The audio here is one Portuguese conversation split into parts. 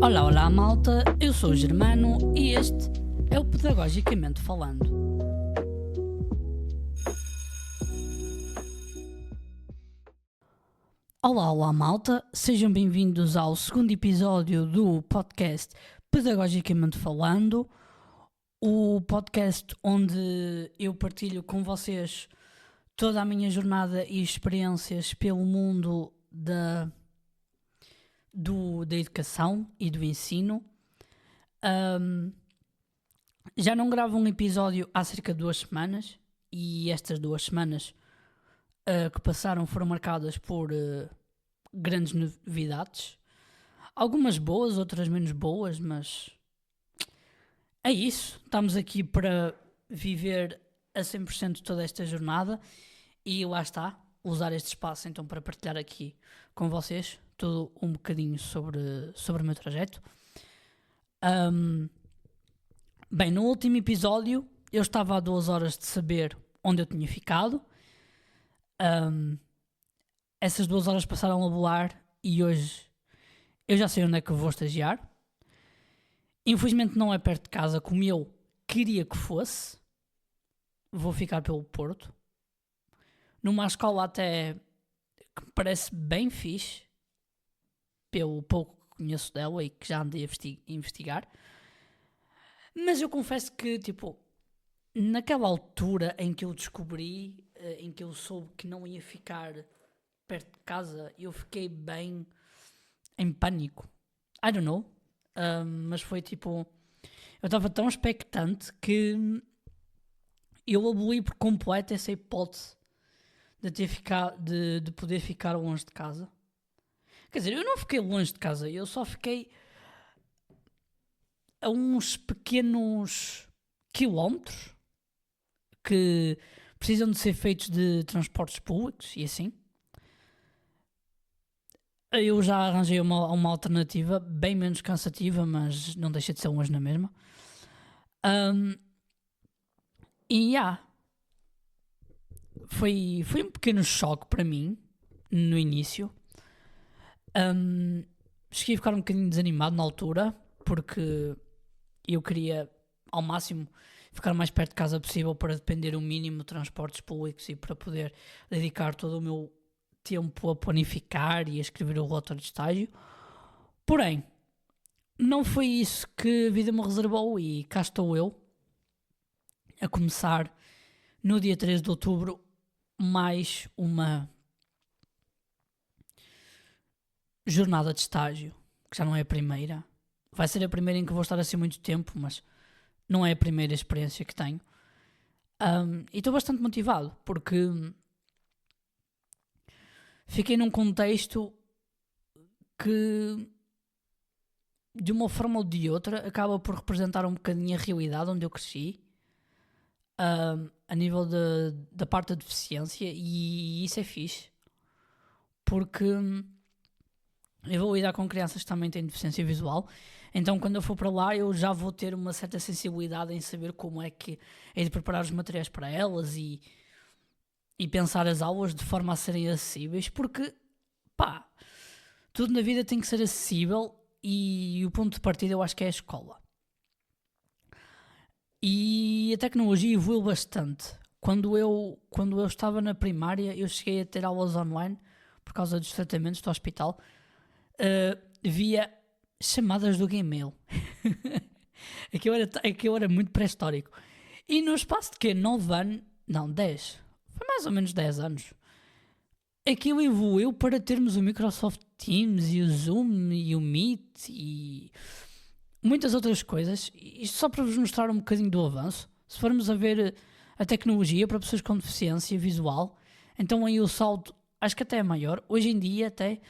Olá, olá malta, eu sou o Germano e este é o Pedagogicamente Falando. Olá, olá malta, sejam bem-vindos ao segundo episódio do podcast Pedagogicamente Falando, o podcast onde eu partilho com vocês toda a minha jornada e experiências pelo mundo da educação e do ensino. Já não gravo um episódio há cerca de 2 semanas e estas 2 semanas que passaram foram marcadas por grandes novidades. Algumas boas, outras menos boas, mas é isso. Estamos aqui para viver a 100% toda esta jornada e lá está, usar este espaço então para partilhar aqui com vocês tudo um bocadinho sobre o meu trajeto. Bem, no último episódio eu estava a 2 horas de saber onde eu tinha ficado. Essas 2 horas passaram a voar e hoje eu já sei onde é que eu vou estagiar. Infelizmente não é perto de casa como eu queria que fosse. Vou ficar pelo Porto, numa escola até que me parece bem fixe, pelo pouco que conheço dela e que já andei a investigar. Mas eu confesso que, naquela altura em que eu descobri, em que eu soube que não ia ficar perto de casa, eu fiquei bem em pânico. I don't know. Mas foi eu estava tão expectante que eu aboli por completo essa hipótese de poder ficar longe de casa. Quer dizer, eu não fiquei longe de casa, eu só fiquei a uns pequenos quilómetros que precisam de ser feitos de transportes públicos e assim. Eu já arranjei uma alternativa bem menos cansativa, mas não deixa de ser longe na mesma. Foi um pequeno choque para mim no início. Cheguei a ficar um bocadinho desanimado na altura, porque eu queria ao máximo ficar o mais perto de casa possível para depender o mínimo de transportes públicos e para poder dedicar todo o meu tempo a planificar e a escrever o relatório de estágio. Porém, não foi isso que a vida me reservou e cá estou eu a começar no dia 13 de outubro mais uma jornada de estágio, que já não é a primeira. Vai ser a primeira em que vou estar assim muito tempo, mas não é a primeira experiência que tenho. E estou bastante motivado, porque fiquei num contexto que, de uma forma ou de outra, acaba por representar um bocadinho a realidade onde eu cresci, a nível da parte da deficiência, e isso é fixe, porque eu vou lidar com crianças que também têm deficiência visual, então quando eu for para lá eu já vou ter uma certa sensibilidade em saber como é que é de preparar os materiais para elas e pensar as aulas de forma a serem acessíveis, porque tudo na vida tem que ser acessível e o ponto de partida eu acho que é a escola. E a tecnologia evoluiu bastante. Quando eu estava na primária, eu cheguei a ter aulas online por causa dos tratamentos do hospital, via chamadas do Gmail. Aquilo era muito pré-histórico. E no espaço de 9 anos, não, 10, foi mais ou menos 10 anos, aquilo evoluiu para termos o Microsoft Teams e o Zoom e o Meet e muitas outras coisas. Isto só para vos mostrar um bocadinho do avanço. Se formos a ver a tecnologia para pessoas com deficiência visual, então aí o salto acho que até é maior. Hoje em dia até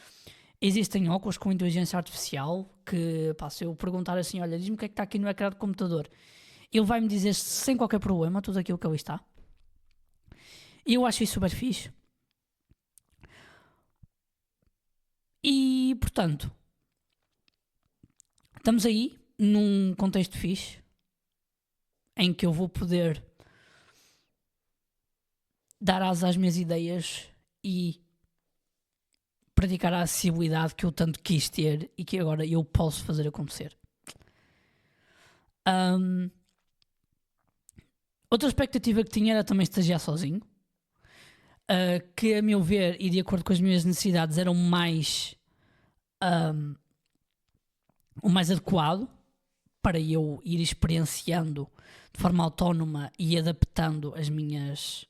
existem óculos com inteligência artificial que, se eu perguntar assim, olha, diz-me o que é que está aqui no ecrã do computador, ele vai-me dizer sem qualquer problema tudo aquilo que ali está. E eu acho isso super fixe. E, portanto, estamos aí num contexto fixe em que eu vou poder dar asa às minhas ideias e praticar a acessibilidade que eu tanto quis ter e que agora eu posso fazer acontecer. Outra expectativa que tinha era também estagiar sozinho, que a meu ver e de acordo com as minhas necessidades era o mais adequado para eu ir experienciando de forma autónoma e adaptando as minhas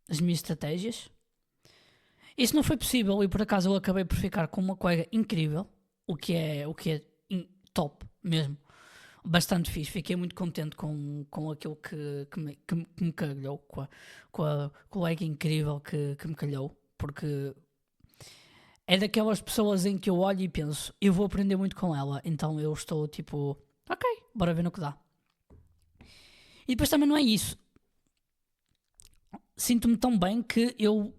estratégias. Isso não foi possível e por acaso eu acabei por ficar com uma colega incrível, o que é top mesmo, bastante fixe. Fiquei muito contente com aquilo que me calhou, com a colega incrível que me calhou, porque é daquelas pessoas em que eu olho e penso, eu vou aprender muito com ela, então eu estou tipo, ok, bora ver no que dá. E depois também não é isso. Sinto-me tão bem que eu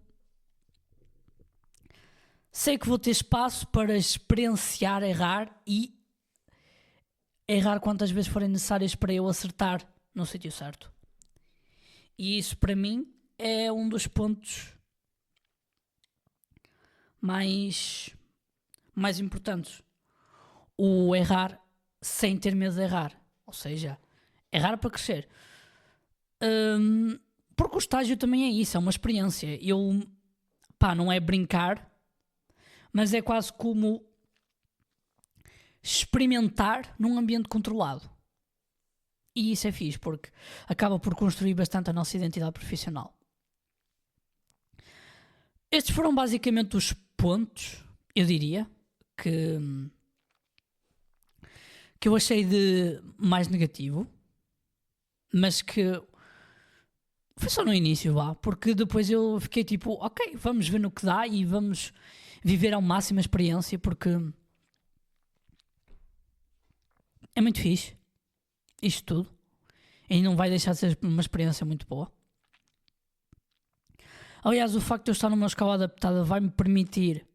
sei que vou ter espaço para experienciar, errar e errar quantas vezes forem necessárias para eu acertar no sítio certo. E isso para mim é um dos pontos mais importantes. O errar sem ter medo de errar. Ou seja, errar para crescer. Porque o estágio também é isso, é uma experiência. Não é brincar, mas é quase como experimentar num ambiente controlado. E isso é fixe, porque acaba por construir bastante a nossa identidade profissional. Estes foram basicamente os pontos, eu diria, que eu achei de mais negativo, mas que foi só no início, porque depois eu fiquei tipo, ok, vamos ver no que dá e vamos viver ao máximo a experiência, porque é muito fixe, isto tudo, e não vai deixar de ser uma experiência muito boa. Aliás, o facto de eu estar numa escola adaptada vai-me permitir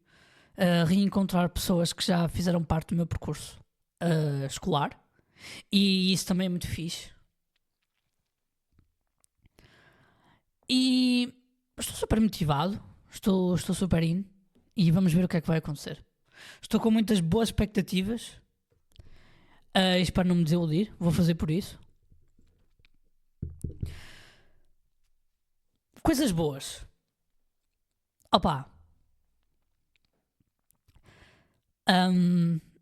reencontrar pessoas que já fizeram parte do meu percurso escolar, e isso também é muito fixe. E estou super motivado, estou super in, e vamos ver o que é que vai acontecer. Estou com muitas boas expectativas, e espero não me desiludir, vou fazer por isso. Coisas boas.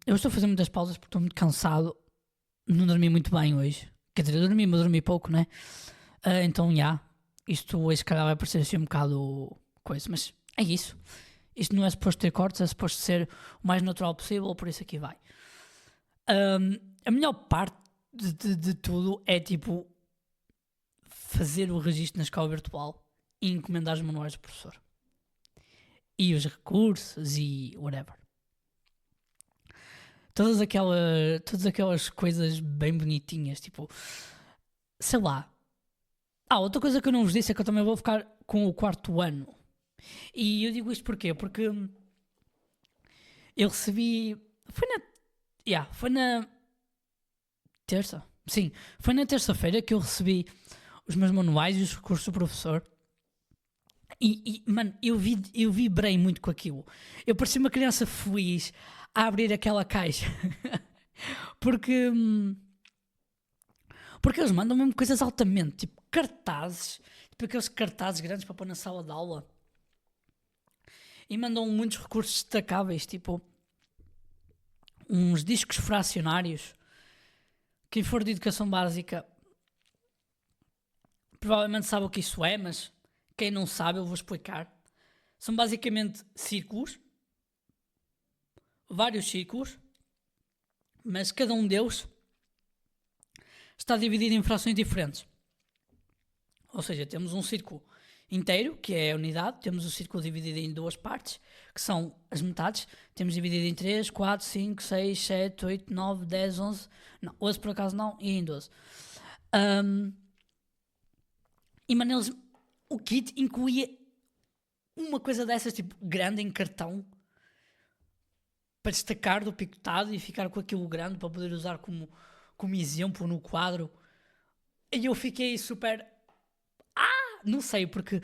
Eu estou a fazer muitas pausas porque estou muito cansado. Não dormi muito bem hoje. Quer dizer, eu dormi pouco, né? Então, isto hoje se calhar vai parecer assim um bocado coisa, mas é isso. Isto não é suposto ter cortes, é suposto ser o mais natural possível, por isso aqui vai. A melhor parte de tudo é tipo fazer o registro na escola virtual e encomendar os manuais do professor. E os recursos e whatever. Todas aquelas coisas bem bonitinhas, tipo, sei lá. Outra coisa que eu não vos disse é que eu também vou ficar com o 4º ano. E eu digo isto porquê? Porque eu recebi. Foi na terça. Sim, foi na terça-feira que eu recebi os meus manuais e os recursos do professor. E mano, eu vibrei muito com aquilo. Eu parecia uma criança feliz a abrir aquela caixa. Porque eles mandam mesmo coisas altamente, tipo cartazes, tipo aqueles cartazes grandes para pôr na sala de aula. E mandam muitos recursos destacáveis, tipo uns discos fracionários. Quem for de educação básica provavelmente sabe o que isso é, mas quem não sabe eu vou explicar. São basicamente círculos, vários círculos, mas cada um deles está dividido em frações diferentes. Ou seja, temos um círculo inteiro, que é a unidade, temos o círculo dividido em duas partes, que são as metades, temos dividido em 3, 4, 5, 6, 7, 8, 9, 10, 11, não, 11 por acaso não, e em 12. E mano, o kit incluía uma coisa dessas, tipo, grande em cartão, para destacar do picotado e ficar com aquilo grande, para poder usar como exemplo no quadro. E eu fiquei super... não sei, porque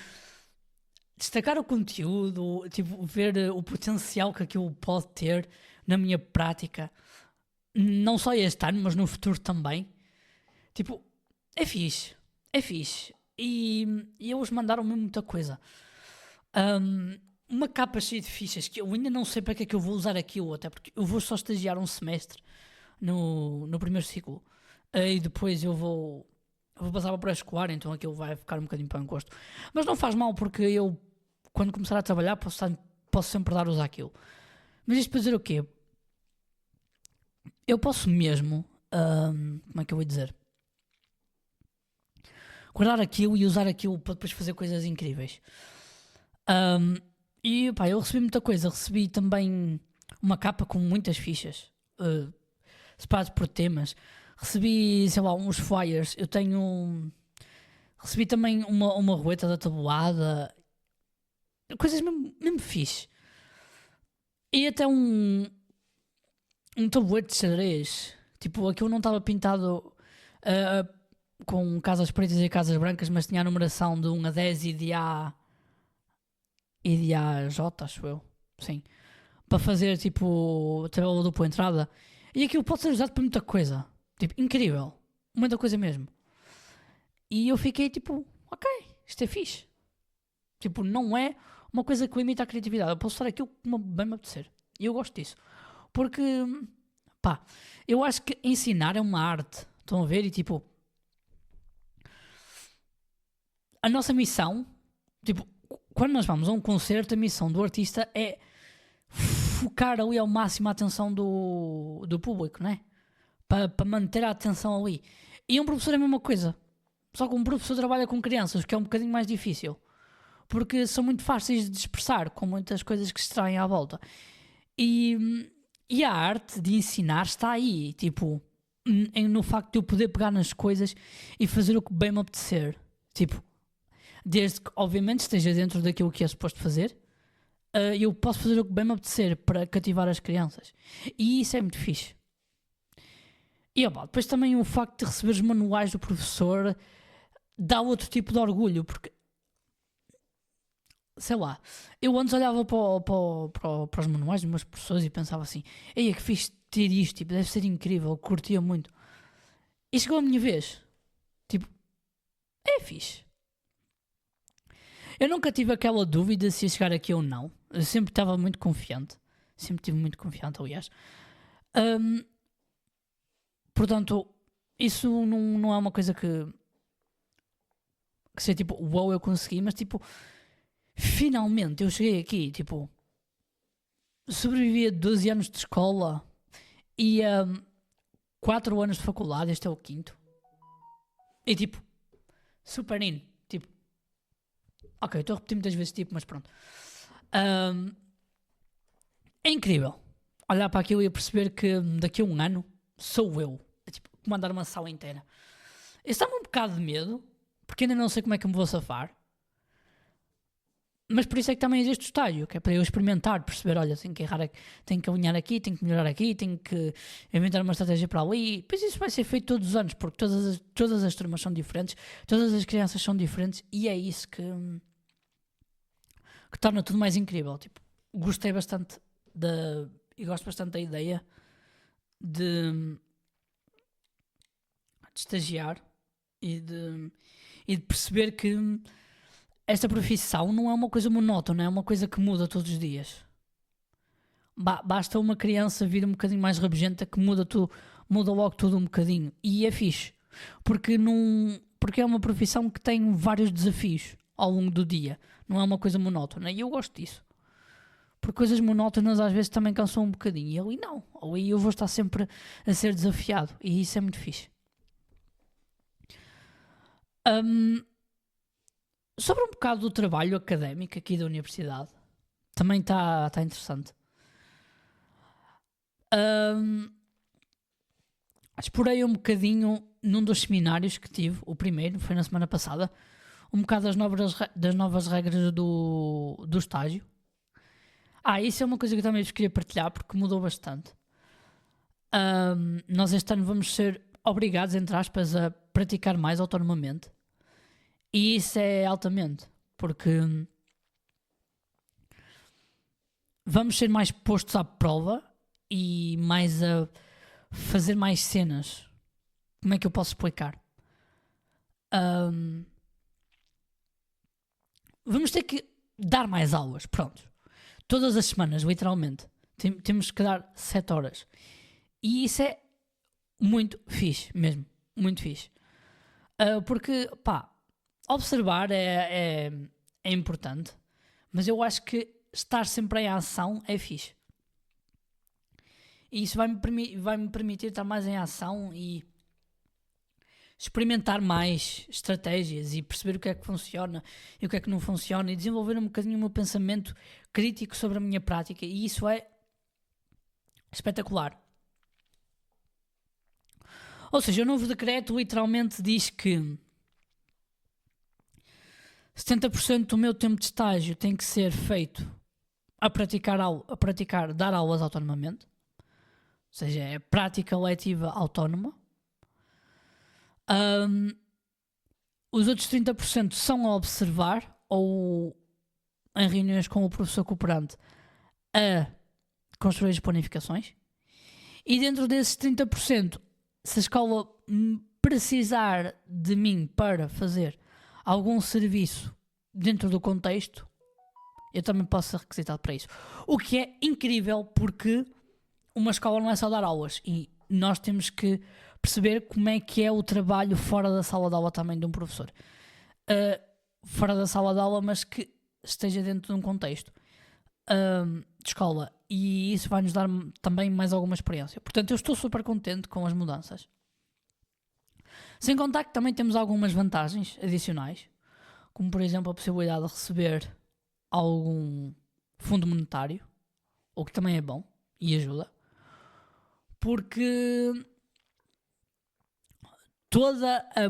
destacar o conteúdo, tipo, ver o potencial que aquilo pode ter na minha prática, não só este ano, mas no futuro também. Tipo, é fixe, é fixe. E eles mandaram-me muita coisa. Uma capa cheia de fichas que eu ainda não sei para que é que eu vou usar aquilo, até porque eu vou só estagiar um semestre no primeiro ciclo. E depois eu vou passar para o pré-escolar, então aquilo vai ficar um bocadinho para o encosto. Mas não faz mal, porque eu, quando começar a trabalhar, posso sempre dar a usar aquilo. Mas isto para dizer o quê? Eu posso mesmo, como é que eu vou dizer? Guardar aquilo e usar aquilo para depois fazer coisas incríveis. E pá, eu recebi muita coisa. Recebi também uma capa com muitas fichas, separadas por temas. Recebi, sei lá, uns flyers. Recebi também uma roleta da tabuada. Coisas mesmo fixe. E até um tabuleiro de xadrez. Tipo, aquilo não estava pintado com casas pretas e casas brancas, mas tinha a numeração de 1 a 10 e de A J, acho eu. Sim. Para fazer tipo tabela dupla entrada. E aquilo pode ser usado para muita coisa. Tipo, incrível. Muita coisa mesmo. E eu fiquei tipo, ok, isto é fixe. Tipo, não é uma coisa que limita a criatividade. Eu posso usar aquilo como bem me apetecer. E eu gosto disso. Porque, pá, eu acho que ensinar é uma arte. Estão a ver? E tipo, a nossa missão, tipo, quando nós vamos a um concerto, a missão do artista é focar ali ao máximo a atenção do público, né? Para manter a atenção ali. E um professor é a mesma coisa. Só que um professor trabalha com crianças, que é um bocadinho mais difícil. Porque são muito fáceis de expressar, com muitas coisas que se extraem à volta. E a arte de ensinar está aí, tipo, no facto de eu poder pegar nas coisas e fazer o que bem me apetecer. Tipo, desde que, obviamente, esteja dentro daquilo que é suposto fazer, eu posso fazer o que bem me apetecer para cativar as crianças. E isso é muito fixe. E opa, depois também o facto de receber os manuais do professor dá outro tipo de orgulho, porque, sei lá, eu antes olhava para os manuais dos meus professores e pensava assim, ei, é que fixe ter isto, tipo, deve ser incrível, eu curtia muito. E chegou a minha vez. Tipo, é fixe. Eu nunca tive aquela dúvida se ia chegar aqui ou não. Eu sempre estava muito confiante. Sempre tive muito confiante, aliás. Portanto, isso não é uma coisa que seja tipo, uau, eu consegui, mas tipo, finalmente eu cheguei aqui, tipo, sobrevivi a 12 anos de escola e 4 anos de faculdade, este é o quinto. E tipo, super in, tipo, ok, estou a repetir muitas vezes tipo, mas pronto. É incrível olhar para aquilo e perceber que daqui a um ano sou eu, a, tipo, comandar uma sala inteira. Isso dá-me um bocado de medo, porque ainda não sei como é que me vou safar. Mas por isso é que também existe o estágio, que é para eu experimentar, perceber, olha, tenho que errar aqui, tenho que alinhar aqui, tenho que melhorar aqui, tenho que inventar uma estratégia para ali. Pois isso vai ser feito todos os anos, porque todas as turmas são diferentes, todas as crianças são diferentes, e é isso que torna tudo mais incrível. Tipo, gostei bastante e gosto bastante da ideia de estagiar e de perceber que esta profissão não é uma coisa monótona, é uma coisa que muda todos os dias. Basta uma criança vir um bocadinho mais rabugenta que muda logo tudo um bocadinho. E é fixe. Porque é uma profissão que tem vários desafios ao longo do dia. Não é uma coisa monótona. E eu gosto disso. Porque coisas monótonas às vezes também cansam um bocadinho. E ali não. Ali eu vou estar sempre a ser desafiado. E isso é muito fixe. Sobre um bocado do trabalho académico aqui da universidade, também está interessante. Explorei um bocadinho num dos seminários que tive, o primeiro, foi na semana passada, um bocado das novas regras do estágio. Isso é uma coisa que eu também vos queria partilhar porque mudou bastante. Nós este ano vamos ser obrigados, entre aspas, a praticar mais autonomamente. E isso é altamente, porque vamos ser mais postos à prova e mais a fazer mais cenas. Como é que eu posso explicar? Vamos ter que dar mais aulas, pronto. Todas as semanas, literalmente. Temos que dar 7 horas. E isso é muito fixe, mesmo. Muito fixe. Porque, pá, observar é importante, mas eu acho que estar sempre em ação é fixe. E isso vai-me permitir estar mais em ação e experimentar mais estratégias e perceber o que é que funciona e o que é que não funciona e desenvolver um bocadinho o meu pensamento crítico sobre a minha prática, e isso é espetacular. Ou seja, o novo decreto literalmente diz que 70% do meu tempo de estágio tem que ser feito a praticar dar aulas autonomamente, ou seja, é prática letiva autónoma. Os outros 30% são a observar ou em reuniões com o professor cooperante a construir as planificações. E dentro desses 30%, se a escola precisar de mim para fazer algum serviço dentro do contexto, eu também posso ser requisitado para isso. O que é incrível, porque uma escola não é só dar aulas e nós temos que perceber como é que é o trabalho fora da sala de aula também de um professor. Fora da sala de aula, mas que esteja dentro de um contexto de escola, e isso vai nos dar também mais alguma experiência. Portanto, eu estou super contente com as mudanças. Sem contar que também temos algumas vantagens adicionais, como por exemplo a possibilidade de receber algum fundo monetário, o que também é bom e ajuda, porque toda a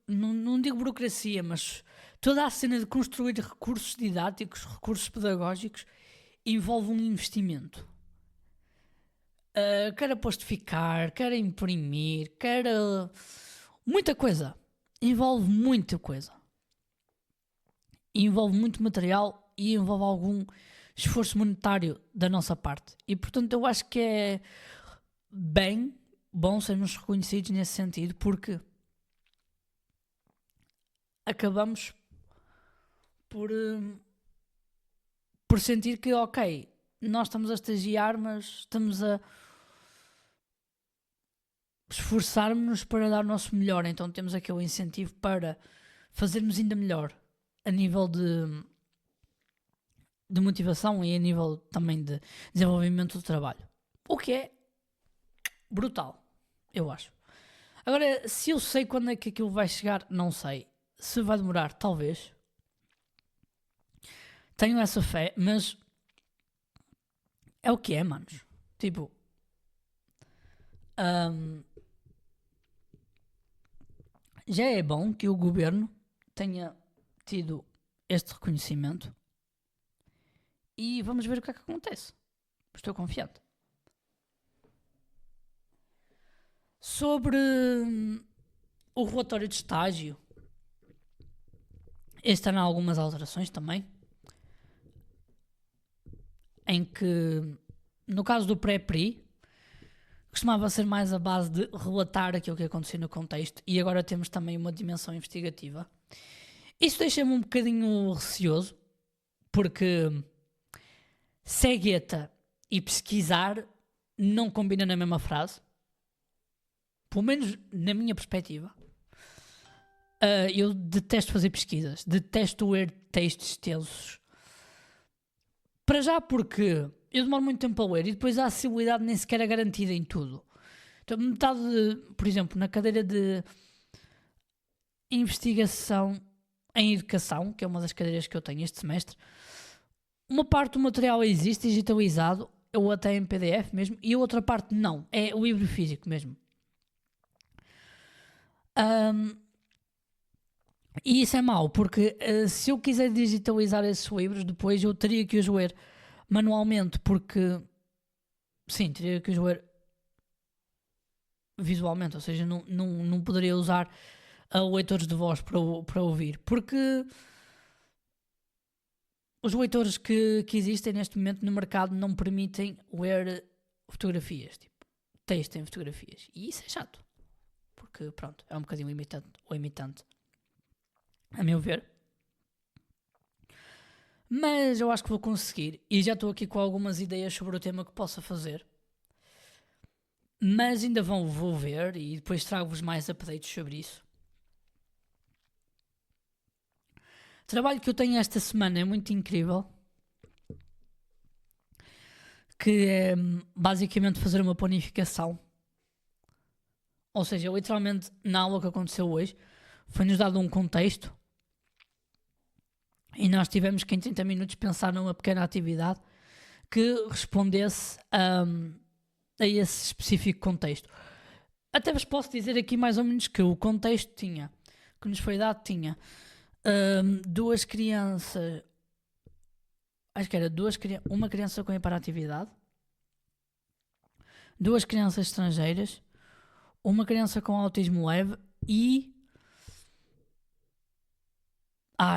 não digo burocracia, mas toda a cena de construir recursos didáticos, recursos pedagógicos, envolve um investimento. Quer a postificar, quer a imprimir, quer muita coisa. Envolve muita coisa. Envolve muito material e envolve algum esforço monetário da nossa parte. E portanto eu acho que é bem bom sermos reconhecidos nesse sentido, porque acabamos por sentir que, ok, nós estamos a estagiar, mas estamos a esforçarmos-nos para dar o nosso melhor, então temos aquele incentivo para fazermos ainda melhor a nível de motivação e a nível também de desenvolvimento do trabalho, o que é brutal, eu acho. Agora, se eu sei quando é que aquilo vai chegar, não sei. Se vai demorar, talvez. Tenho essa fé, mas é o que é, manos. Tipo, já é bom que o governo tenha tido este reconhecimento e vamos ver o que é que acontece. Estou confiante. Sobre o relatório de estágio, este ano há algumas alterações também, em que, no caso do pré-pri, costumava ser mais a base de relatar aquilo que acontecia no contexto, e agora temos também uma dimensão investigativa. Isso deixa-me um bocadinho receoso, porque cegueta e pesquisar não combinam na mesma frase, pelo menos na minha perspectiva. Eu detesto fazer pesquisas, detesto ler textos extensos. Para já porque eu demoro muito tempo a ler e depois a acessibilidade nem sequer é garantida em tudo. Então, metade, por exemplo, na cadeira de investigação em educação, que é uma das cadeiras que eu tenho este semestre, uma parte do material existe digitalizado, ou até em PDF mesmo, e a outra parte não, é o livro físico mesmo. E isso é mau, porque se eu quiser digitalizar esses livros, depois eu teria que os ler manualmente, porque sim, teria que os ler visualmente, ou seja, não poderia usar leitores de voz para ouvir, porque os leitores que existem neste momento no mercado não permitem ler fotografias, tipo, texto em fotografias. E isso é chato, porque pronto, é um bocadinho limitante, a meu ver. Mas eu acho que vou conseguir, e já estou aqui com algumas ideias sobre o tema que possa fazer. Mas ainda vou ver e depois trago-vos mais updates sobre isso. O trabalho que eu tenho esta semana é muito incrível, que é basicamente fazer uma planificação. Ou seja, literalmente na aula que aconteceu hoje, foi-nos dado um contexto e nós tivemos que em 30 minutos pensar numa pequena atividade que respondesse a esse específico contexto. Até vos posso dizer aqui mais ou menos que o contexto que nos foi dado tinha duas crianças, acho que era uma criança com hiperatividade, duas crianças estrangeiras, uma criança com autismo leve e...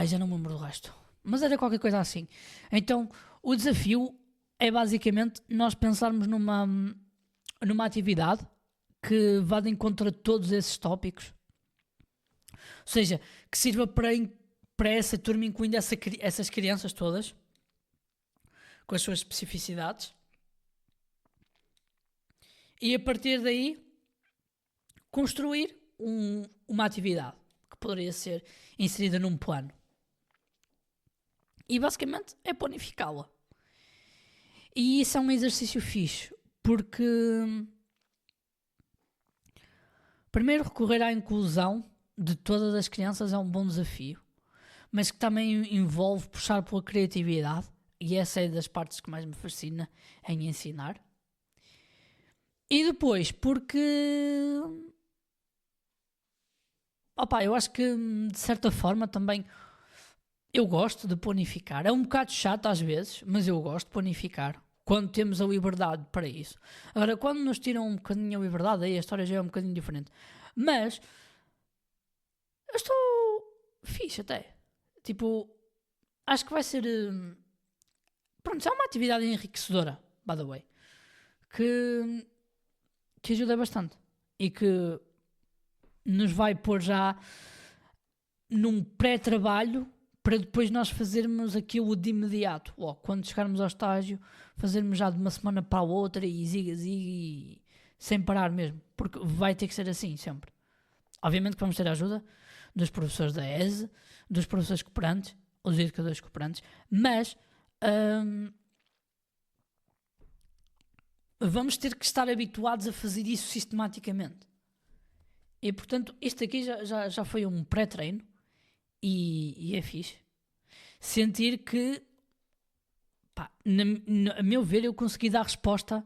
já não me lembro do resto. Mas era qualquer coisa assim. Então, o desafio é basicamente nós pensarmos numa atividade que vá de encontro a todos esses tópicos. Ou seja, que sirva para essa turma, incluindo essas crianças todas, com as suas especificidades. E a partir daí, construir uma atividade que poderia ser inserida num plano. E basicamente é planificá-la. E isso é um exercício fixe, porque primeiro recorrer à inclusão de todas as crianças é um bom desafio, mas que também envolve puxar pela criatividade, e essa é das partes que mais me fascina em ensinar. E depois, porque eu acho que de certa forma também eu gosto de planificar. É um bocado chato às vezes, mas eu gosto de planificar quando temos a liberdade para isso. Agora, quando nos tiram um bocadinho a liberdade, aí a história já é um bocadinho diferente. Mas eu estou fixe até. Tipo, acho que vai ser... Pronto, é uma atividade enriquecedora, by the way, que ajuda bastante e que nos vai pôr já num pré-trabalho para depois nós fazermos aquilo de imediato. Quando chegarmos ao estágio, fazermos já de uma semana para a outra e ziga e sem parar mesmo, porque vai ter que ser assim sempre. Obviamente que vamos ter a ajuda dos professores da ESE, dos professores cooperantes, os educadores cooperantes, mas vamos ter que estar habituados a fazer isso sistematicamente. E portanto, isto aqui já foi um pré-treino e é fixe. Sentir que, a meu ver, eu consegui dar resposta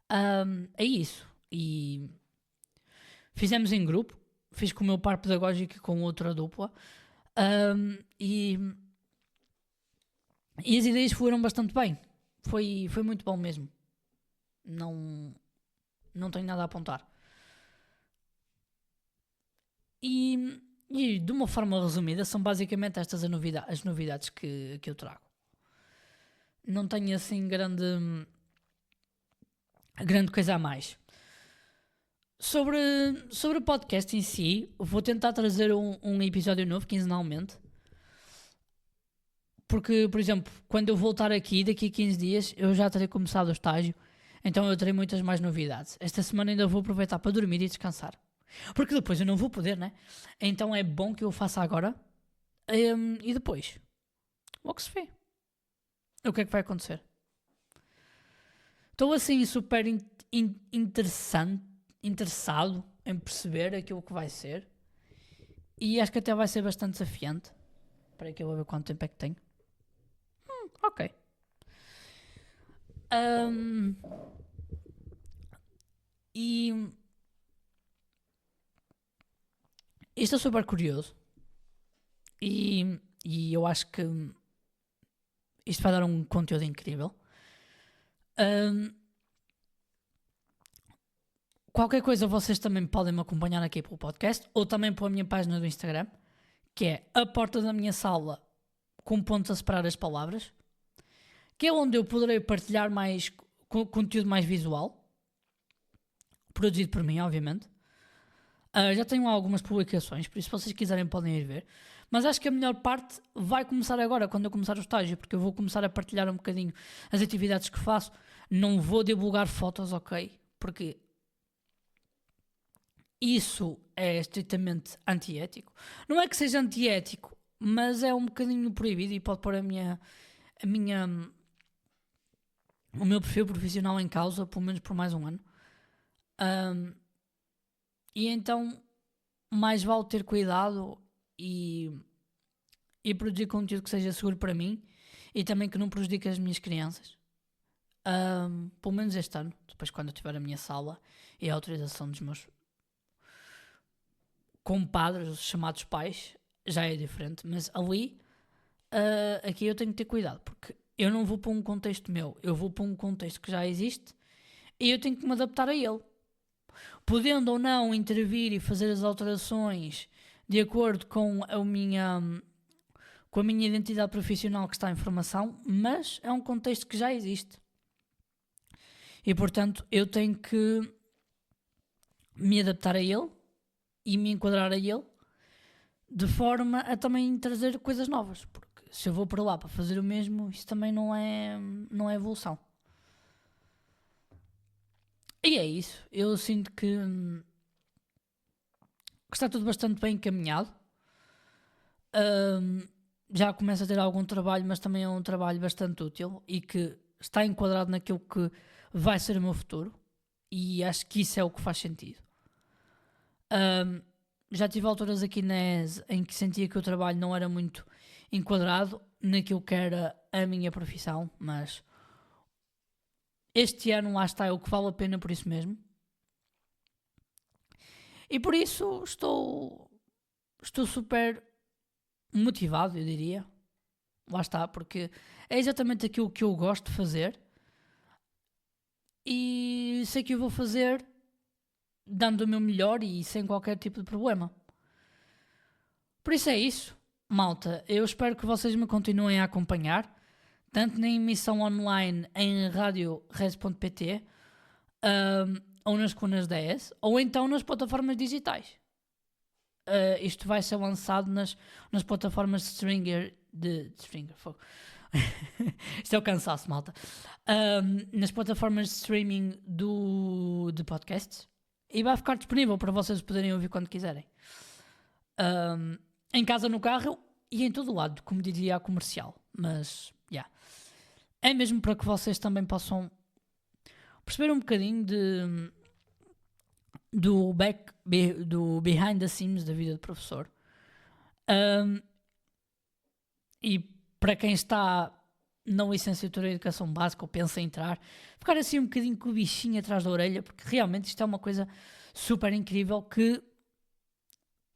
a isso. E fizemos em grupo, fiz com o meu par pedagógico e com outra dupla, e as ideias foram bastante bem. Foi muito bom mesmo. Não tenho nada a apontar. E de uma forma resumida, são basicamente estas as novidades que eu trago. Não tenho assim grande coisa a mais. Sobre o podcast em si, vou tentar trazer um episódio novo, quinzenalmente. Porque, por exemplo, quando eu voltar aqui, daqui a 15 dias, eu já terei começado o estágio. Então eu terei muitas mais novidades. Esta semana ainda vou aproveitar para dormir e descansar. Porque depois eu não vou poder, né? Então é bom que eu faça agora. E depois, logo se vê. O que é que vai acontecer? Estou assim super interessado em perceber aquilo que vai ser. E acho que até vai ser bastante desafiante. Espera que eu vou ver quanto tempo é que tenho. Ok. E estou super curioso. E eu acho que isto vai dar um conteúdo incrível. Qualquer coisa vocês também podem me acompanhar aqui pelo podcast ou também pela minha página do Instagram, que é a porta da minha sala com pontos a separar as palavras. que é onde eu poderei partilhar mais conteúdo mais visual, produzido por mim, obviamente. Já tenho algumas publicações, por isso se vocês quiserem podem ir ver. Mas acho que a melhor parte vai começar agora, quando eu começar o estágio, porque eu vou começar a partilhar um bocadinho as atividades que faço. Não vou divulgar fotos, ok? Porque isso é estritamente antiético. Não é que seja antiético, mas é um bocadinho proibido e pode pôr o meu perfil profissional em causa, pelo menos por mais um ano. E então, mais vale ter cuidado e produzir conteúdo que seja seguro para mim e também que não prejudique as minhas crianças. Pelo menos este ano, depois quando eu tiver a minha sala e a autorização dos meus compadres, os chamados pais, já é diferente. Mas ali, aqui eu tenho que ter cuidado, porque eu não vou para um contexto meu, eu vou para um contexto que já existe e eu tenho que me adaptar a ele. Podendo ou não intervir e fazer as alterações de acordo com a minha identidade profissional que está em formação, mas é um contexto que já existe. E portanto eu tenho que me adaptar a ele e me enquadrar a ele de forma a também trazer coisas novas. Porque se eu vou para lá para fazer o mesmo, isso também não é evolução. E é isso. Eu sinto que está tudo bastante bem encaminhado. Já começo a ter algum trabalho, mas também é um trabalho bastante útil e que está enquadrado naquilo que vai ser o meu futuro. E acho que isso é o que faz sentido. Já tive alturas aqui na ES em que sentia que o trabalho não era muito enquadrado naquilo que era a minha profissão, mas este ano lá está, é o que vale a pena por isso mesmo. E por isso estou super motivado, eu diria. Lá está, porque é exatamente aquilo que eu gosto de fazer. E sei que eu vou fazer dando o meu melhor e sem qualquer tipo de problema. Por isso é isso, malta. Eu espero que vocês me continuem a acompanhar, tanto na emissão online em radiores.pt, ou nas colunas 10, ou então nas plataformas digitais. Isto vai ser lançado nas plataformas de Stringer. Isto é o cansaço, malta. Nas plataformas de streaming de podcasts. E vai ficar disponível para vocês poderem ouvir quando quiserem. Em casa, no carro e em todo o lado, como diria a comercial. Mas, é mesmo para que vocês também possam perceber um bocadinho do behind the scenes da vida de professor. E para quem está na licenciatura de Educação Básica ou pensa em entrar, ficar assim um bocadinho com o bichinho atrás da orelha, porque realmente isto é uma coisa super incrível que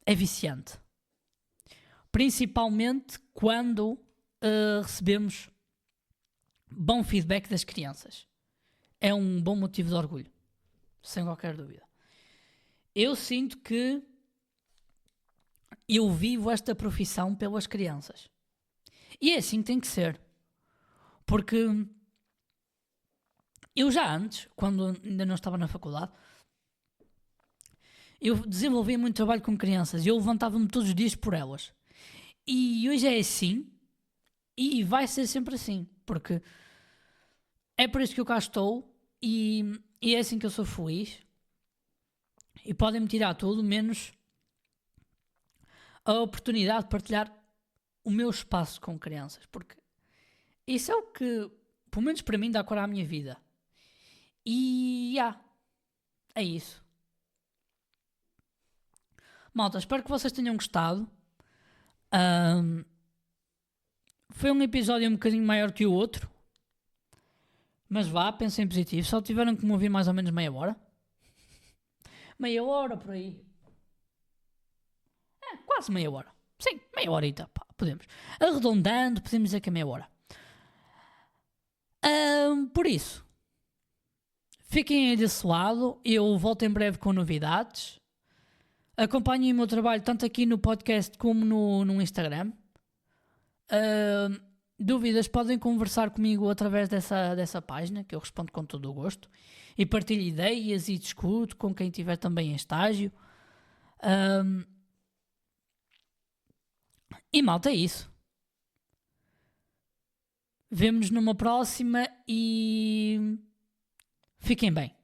é viciante. Principalmente quando recebemos bom feedback das crianças. É um bom motivo de orgulho, sem qualquer dúvida. Eu sinto que eu vivo esta profissão pelas crianças. E é assim que tem que ser. Porque eu já antes, quando ainda não estava na faculdade, eu desenvolvia muito trabalho com crianças e eu levantava-me todos os dias por elas. E hoje é assim e vai ser sempre assim. Porque é por isso que eu cá estou e é assim que eu sou feliz. E podem-me tirar tudo, menos a oportunidade de partilhar o meu espaço com crianças. Porque isso é o que, pelo menos para mim, dá cor à minha vida. E é isso. Malta, espero que vocês tenham gostado. Foi um episódio um bocadinho maior que o outro. Mas pensem positivo. Só tiveram que me ouvir mais ou menos meia hora. Meia hora por aí. Quase meia hora. Sim, meia horita. Podemos. Arredondando, podemos dizer que é meia hora. Por isso, fiquem aí desse lado. Eu volto em breve com novidades. Acompanhem o meu trabalho tanto aqui no podcast como no Instagram. Dúvidas, podem conversar comigo através dessa página, que eu respondo com todo o gosto. E partilho ideias e discuto com quem estiver também em estágio. E malta, é isso. Vemo-nos numa próxima e fiquem bem.